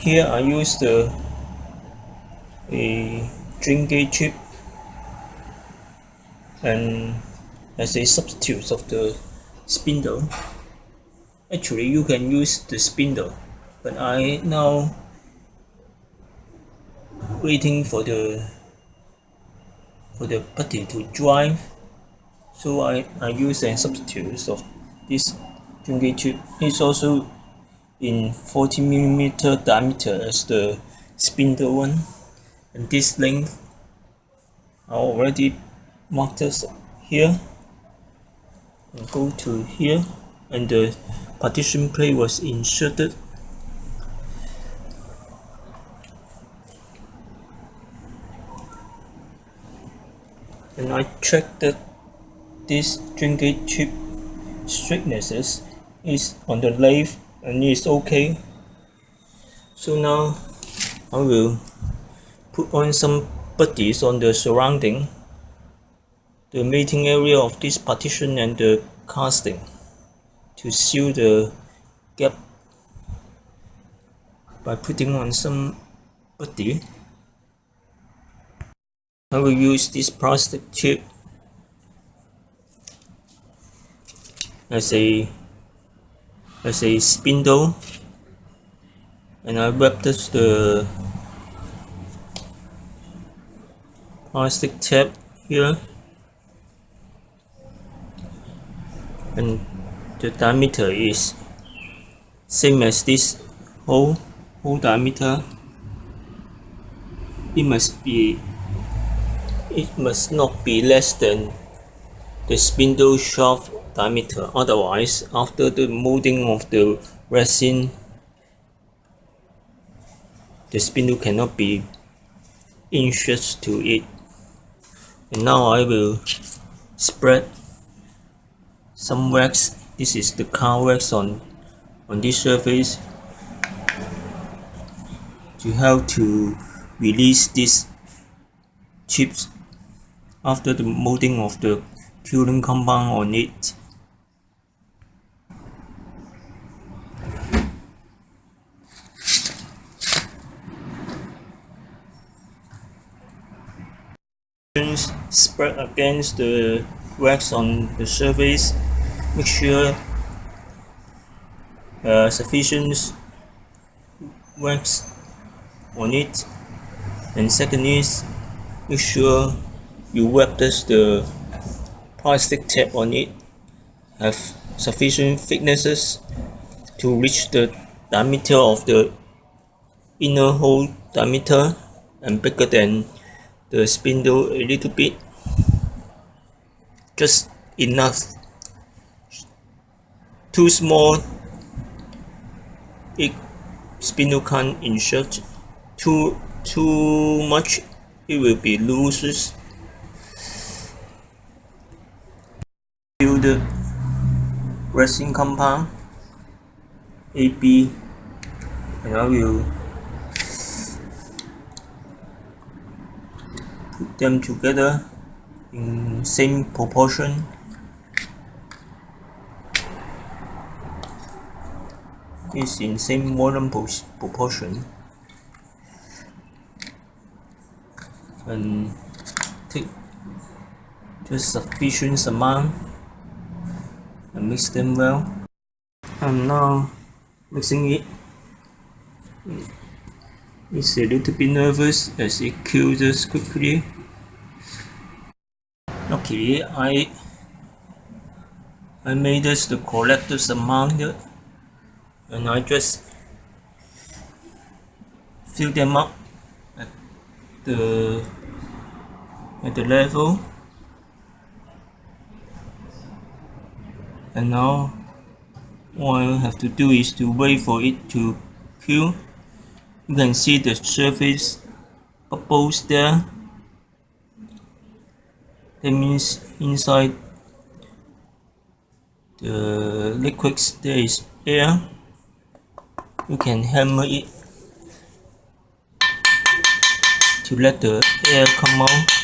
Here I used a drain gauge chip and as a substitute of the spindle. Actually, you can use the spindle, but I now waiting for the putty to dry, so I use a substitute of this drain gauge chip. It's also in 40mm diameter as the spindle one, and this length I already marked here and go to here, and the partition plate was inserted. And I checked that this drain gauge chip straightness is on the lathe and it's okay. So now I will put on some putties on the surrounding, the mating area of this partition and the casting to seal the gap by putting on some putty. I will use this plastic tube as a spindle, and I wrap the plastic tab here, and the diameter is same as this whole diameter. It must not be less than the spindle shaft diameter, otherwise after the molding of the resin, the spindle cannot be inserted to it. And now I will spread some wax. This is the car wax on this surface to help to release these chips after the molding of the curing compound on it. Spread against the wax on the surface. Make sure sufficient wax on it, and second is make sure you wrap the plastic tab on it have sufficient thicknesses to reach the diameter of the inner hole diameter and bigger than the spindle a little bit, just enough. Too small, spindle can't insert. Too much, it will be loose. Fill the resin compound AB, and I will put them together in same proportion. It's in same volume proportion, and take just sufficient amount and mix them well. I'm now mixing it. It's a little bit nervous as it cools quickly. Luckily, I made this the correct amount, and I just fill them up at the level. And now all I have to do is to wait for it to cool. You can see the surface bubbles there. That means inside the liquids there is air. You can hammer it to let the air come out.